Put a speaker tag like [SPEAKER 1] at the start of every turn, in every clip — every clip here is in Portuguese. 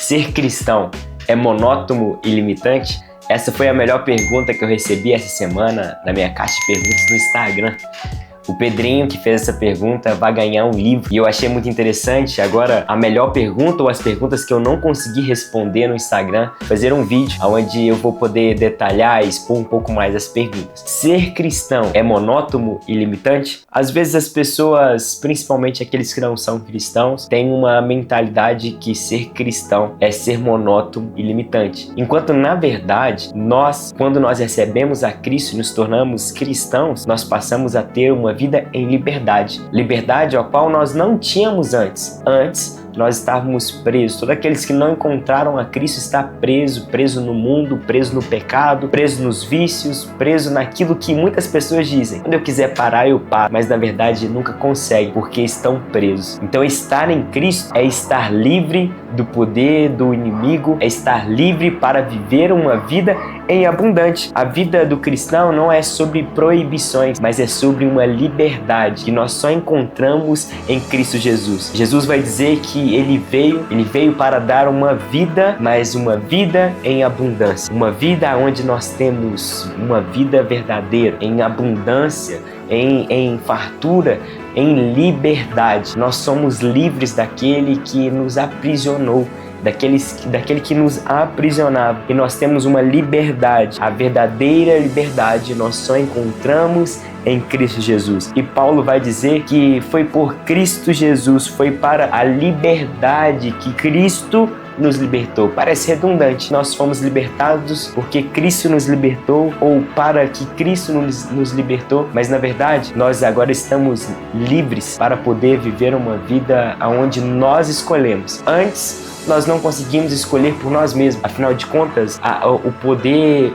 [SPEAKER 1] Ser cristão é monótono e limitante? Essa foi a melhor pergunta que eu recebi essa semana na minha caixa de perguntas no Instagram. O Pedrinho, que fez essa pergunta, vai ganhar um livro. E eu achei muito interessante. Agora, a melhor pergunta, ou as perguntas que eu não consegui responder no Instagram, fazer um vídeo onde eu vou poder detalhar e expor um pouco mais as perguntas. Ser cristão é monótono e limitante? Às vezes as pessoas, principalmente aqueles que não são cristãos, têm uma mentalidade que ser cristão é ser monótono e limitante. Enquanto, na verdade, quando nós recebemos a Cristo e nos tornamos cristãos, nós passamos a ter uma vida em liberdade. Liberdade a qual nós não tínhamos antes. Antes, nós estávamos presos. Todos aqueles que não encontraram a Cristo está preso no mundo, preso no pecado, preso nos vícios, preso naquilo que muitas pessoas dizem. Quando eu quiser parar, eu paro. Mas na verdade nunca conseguem, porque estão presos. Então estar em Cristo é estar livre do poder do inimigo, é estar livre para viver uma vida em abundante. A vida do cristão não é sobre proibições, mas é sobre uma liberdade que nós só encontramos em Cristo Jesus. Jesus vai dizer que ele veio para dar uma vida, mas uma vida em abundância. Uma vida onde nós temos uma vida verdadeira, em abundância, em fartura, em liberdade. Nós somos livres daquele que nos aprisionou, daquele que nos aprisionava. E nós temos uma liberdade, a verdadeira liberdade nós só encontramos em Cristo Jesus. E Paulo vai dizer que foi por Cristo Jesus, foi para a liberdade que Cristo nos libertou. Parece redundante. Nós fomos libertados porque Cristo nos libertou, ou para que Cristo nos libertou, mas na verdade nós agora estamos livres para poder viver uma vida onde nós escolhemos. Antes nós não conseguimos escolher por nós mesmos. Afinal de contas, o poder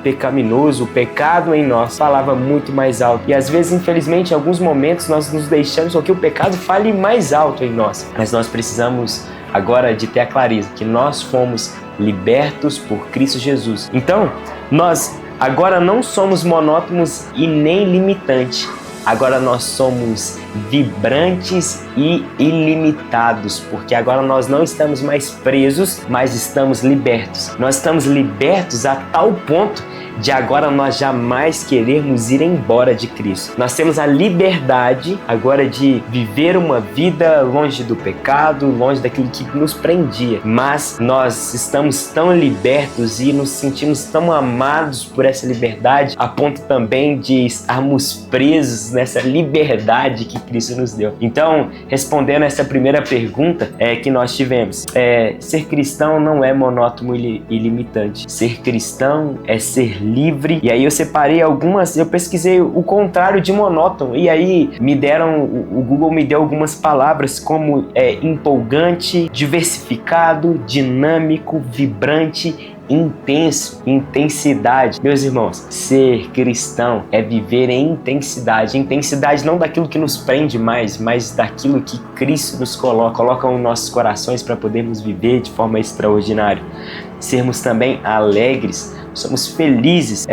[SPEAKER 1] pecaminoso, o pecado em nós falava muito mais alto. E às vezes, infelizmente, em alguns momentos nós nos deixamos com que o pecado fale mais alto em nós. Mas nós precisamos agora de ter a clareza que nós fomos libertos por Cristo Jesus. Então, nós agora não somos monótonos e nem limitantes. Agora nós somos vibrantes e ilimitados, porque agora nós não estamos mais presos, mas estamos libertos. Nós estamos libertos a tal ponto de agora nós jamais querermos ir embora de Cristo. Nós temos a liberdade agora de viver uma vida longe do pecado, longe daquilo que nos prendia. Mas nós estamos tão libertos e nos sentimos tão amados por essa liberdade, a ponto também de estarmos presos nessa liberdade que Cristo nos deu. Então, respondendo essa primeira pergunta que nós tivemos, ser cristão não é monótono e limitante. Ser cristão é ser livre. E aí eu separei eu pesquisei o contrário de monótono, e aí o Google me deu algumas palavras como empolgante, diversificado, dinâmico, vibrante, intenso, intensidade. Meus irmãos, ser cristão é viver em intensidade. Intensidade não daquilo que nos prende mais, mas daquilo que Cristo nos coloca nos nossos corações para podermos viver de forma extraordinária. Sermos também alegres, somos felizes.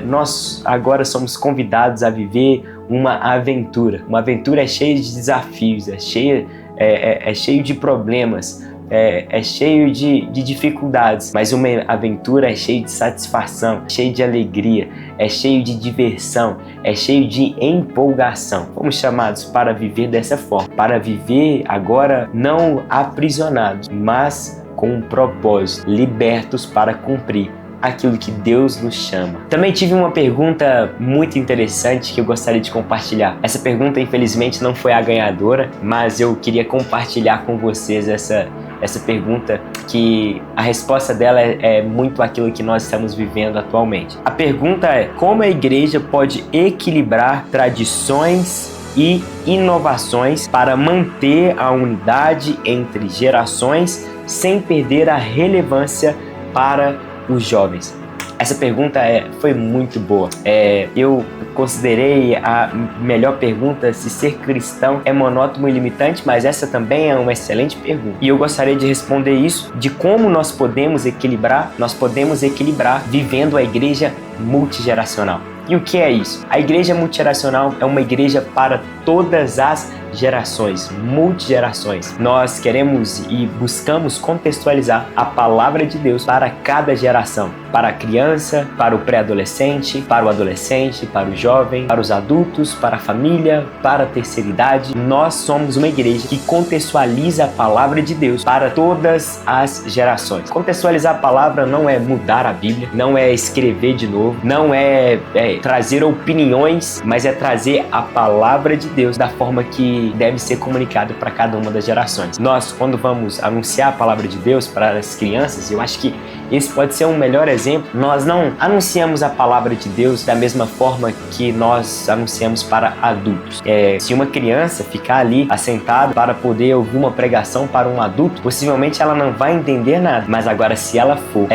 [SPEAKER 1] Nós agora somos convidados a viver uma aventura. Uma aventura é cheia de desafios, é cheio de problemas, é cheio de dificuldades, mas uma aventura é cheia de satisfação, cheia de alegria, é cheio de diversão, é cheio de empolgação. Fomos chamados para viver dessa forma, para viver agora não aprisionados, mas com um propósito, libertos para cumprir aquilo que Deus nos chama. Também tive uma pergunta muito interessante que eu gostaria de compartilhar. Essa pergunta, infelizmente, não foi a ganhadora, mas eu queria compartilhar com vocês essa pergunta, que a resposta dela é muito aquilo que nós estamos vivendo atualmente. A pergunta é: como a igreja pode equilibrar tradições e inovações para manter a unidade entre gerações sem perder a relevância para os jovens? Essa pergunta foi muito boa. Eu considerei a melhor pergunta se ser cristão é monótono e limitante, mas essa também é uma excelente pergunta. E eu gostaria de responder isso, de como nós podemos equilibrar. Nós podemos equilibrar vivendo a igreja multigeracional. E o que é isso? A igreja multigeracional é uma igreja para todas as gerações, multigerações. Nós queremos e buscamos contextualizar a palavra de Deus para cada geração, para a criança, para o pré-adolescente, para o adolescente, para o jovem, para os adultos, para a família, para a terceira idade. Nós somos uma igreja que contextualiza a palavra de Deus para todas as gerações. Contextualizar a palavra não é mudar a Bíblia, não é escrever de novo, não é trazer opiniões, mas é trazer a palavra de Deus da forma que deve ser comunicado para cada uma das gerações. Nós, quando vamos anunciar a palavra de Deus para as crianças, eu acho que esse pode ser um melhor exemplo. Nós não anunciamos a palavra de Deus da mesma forma que nós anunciamos para adultos. Se uma criança ficar ali assentada para poder ouvir uma pregação para um adulto, possivelmente ela não vai entender nada. Mas agora, se ela for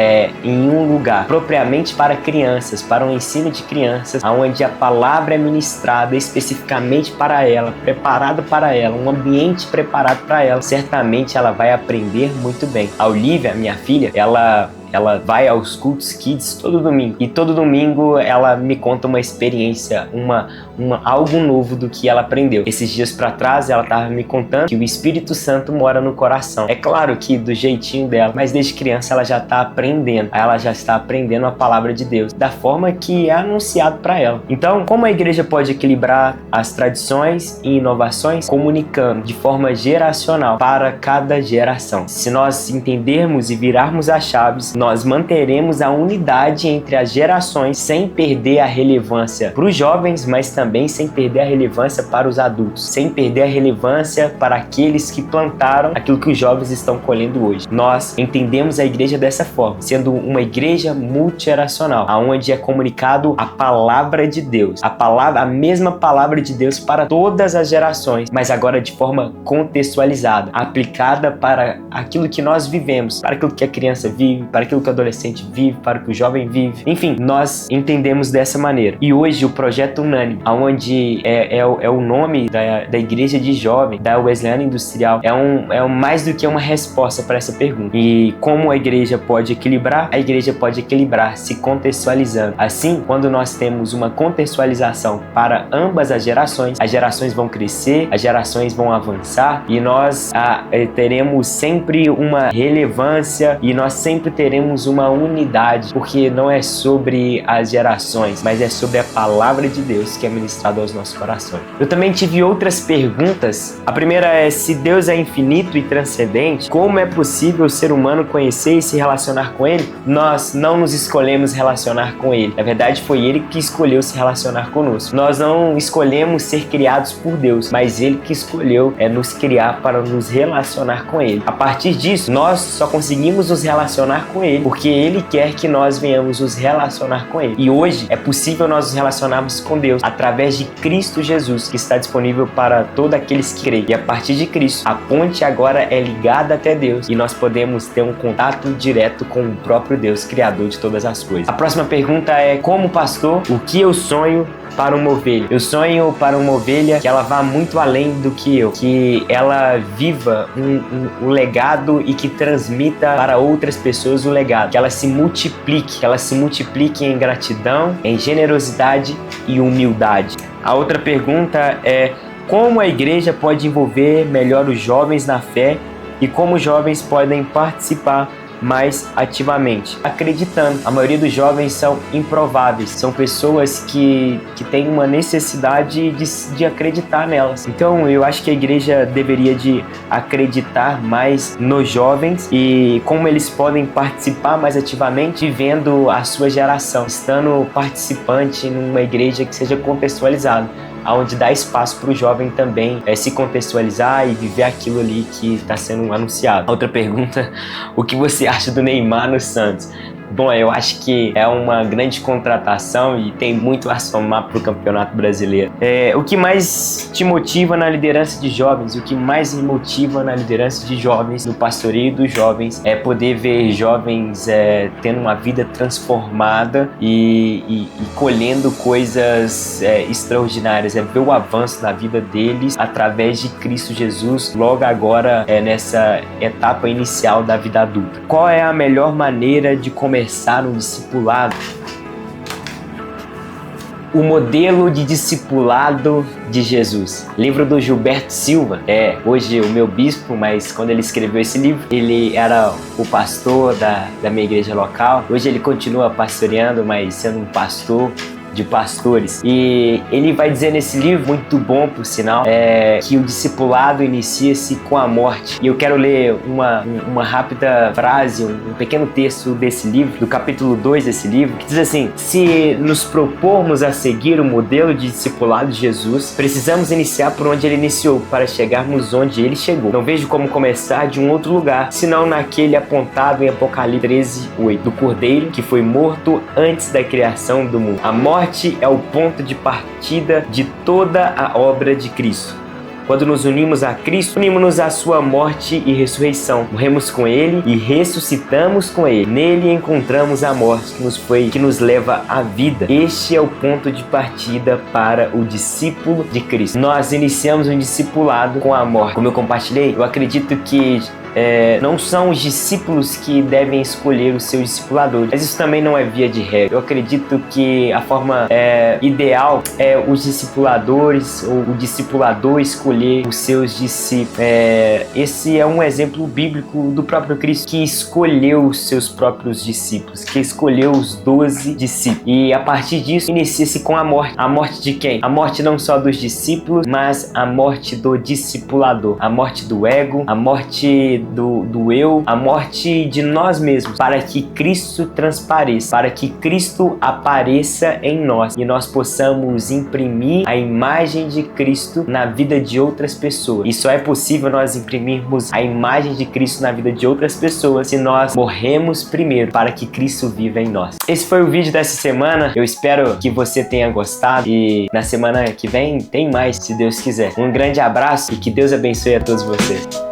[SPEAKER 1] em um lugar propriamente para crianças, para um ensino de crianças, onde a palavra é ministrada especificamente para ela, preparado para ela, um ambiente preparado para ela, certamente ela vai aprender muito bem. A Olivia, minha filha, ela vai aos cultos kids todo domingo. E todo domingo ela me conta uma experiência, algo novo do que ela aprendeu. Esses dias pra trás ela tava me contando que o Espírito Santo mora no coração. É claro que do jeitinho dela, mas desde criança ela já tá aprendendo. Ela já está aprendendo a palavra de Deus da forma que é anunciado para ela. Então, como a igreja pode equilibrar as tradições e inovações? Comunicando de forma geracional para cada geração. Se nós entendermos e virarmos as chaves, nós manteremos a unidade entre as gerações sem perder a relevância para os jovens, mas também sem perder a relevância para os adultos, sem perder a relevância para aqueles que plantaram aquilo que os jovens estão colhendo hoje. Nós entendemos a igreja dessa forma, sendo uma igreja multigeracional, onde é comunicado a palavra de Deus, a mesma palavra de Deus para todas as gerações, mas agora de forma contextualizada, aplicada para aquilo que nós vivemos, para aquilo que a criança vive, para aquilo que o adolescente vive, para o que o jovem vive. Enfim, nós entendemos dessa maneira. E hoje o Projeto Unânime, onde é o nome da igreja de jovem, da Wesleyana Industrial, é mais do que uma resposta para essa pergunta. E como a igreja pode equilibrar? A igreja pode equilibrar se contextualizando. Assim, quando nós temos uma contextualização para ambas as gerações vão crescer, as gerações vão avançar e nós teremos sempre uma relevância e nós sempre teremos uma unidade, porque não é sobre as gerações, mas é sobre a palavra de Deus que é ministrada aos nossos corações. Eu também tive outras perguntas. A primeira é: se Deus é infinito e transcendente, como é possível o ser humano conhecer e se relacionar com Ele? Nós não nos escolhemos relacionar com Ele. Na verdade, foi Ele que escolheu se relacionar conosco. Nós não escolhemos ser criados por Deus, mas Ele que escolheu nos criar para nos relacionar com Ele. A partir disso, nós só conseguimos nos relacionar com Ele porque Ele quer que nós venhamos nos relacionar com Ele. E hoje é possível nós nos relacionarmos com Deus através de Cristo Jesus, que está disponível para todos aqueles que creem. E a partir de Cristo, a ponte agora é ligada até Deus e nós podemos ter um contato direto com o próprio Deus, Criador de todas as coisas. A próxima pergunta é: como pastor, o que eu sonho para uma ovelha? Eu sonho para uma ovelha que ela vá muito além do que eu, que ela viva um legado e que transmita para outras pessoas o legado, que ela se multiplique em gratidão, em generosidade e humildade. A outra pergunta é: como a igreja pode envolver melhor os jovens na fé e como os jovens podem participar mais ativamente? Acreditando. A maioria dos jovens são improváveis, são pessoas que têm uma necessidade de acreditar nelas. Então eu acho que a igreja deveria de acreditar mais nos jovens e como eles podem participar mais ativamente vivendo a sua geração, estando participante numa igreja que seja contextualizada, onde dá espaço para o jovem também se contextualizar e viver aquilo ali que está sendo anunciado. Outra pergunta: o que você acha do Neymar no Santos? Bom, eu acho que é uma grande contratação e tem muito a somar para o Campeonato Brasileiro. O que mais te motiva na liderança de jovens, o que mais me motiva na liderança de jovens, no pastoreio dos jovens, é poder ver jovens tendo uma vida transformada e colhendo coisas extraordinárias, ver o avanço na vida deles através de Cristo Jesus, logo agora nessa etapa inicial da vida adulta. Qual é a melhor maneira de começar um discipulado? O modelo de discipulado de Jesus. Livro do Gilberto Silva. Hoje o meu bispo, mas quando ele escreveu esse livro, ele era o pastor da minha igreja local. Hoje ele continua pastoreando, mas sendo um pastor de pastores. E ele vai dizer nesse livro, muito bom por sinal, que o discipulado inicia-se com a morte. E eu quero ler uma rápida frase, um pequeno texto desse livro, do capítulo 2 desse livro, que diz assim: se nos propormos a seguir o modelo de discipulado de Jesus, precisamos iniciar por onde ele iniciou, para chegarmos onde ele chegou. Não vejo como começar de um outro lugar, senão naquele apontado em Apocalipse 13:8, do Cordeiro que foi morto antes da criação do mundo. A morte é o ponto de partida de toda a obra de Cristo. Quando nos unimos a Cristo, unimos-nos à sua morte e ressurreição. Morremos com Ele e ressuscitamos com Ele. Nele encontramos a morte que nos leva à vida. Este é o ponto de partida para o discípulo de Cristo. Nós iniciamos um discipulado com a morte. Como eu compartilhei, eu acredito que não são os discípulos que devem escolher os seus discipuladores, mas isso também não é via de regra. Eu acredito que a forma ideal é os discipuladores ou o discipulador escolher os seus discípulos. Esse é um exemplo bíblico do próprio Cristo, que escolheu os seus próprios discípulos, que escolheu os 12 discípulos. E a partir disso inicia-se com a morte. A morte de quem? A morte não só dos discípulos, mas a morte do discipulador, a morte do ego, a morte do eu, a morte de nós mesmos, para que Cristo transpareça, para que Cristo apareça em nós e nós possamos imprimir a imagem de Cristo na vida de outras pessoas. E só é possível nós imprimirmos a imagem de Cristo na vida de outras pessoas se nós morremos primeiro, para que Cristo viva em nós. Esse foi o vídeo dessa semana. Eu espero que você tenha gostado e na semana que vem tem mais, se Deus quiser. Um grande abraço e que Deus abençoe a todos vocês.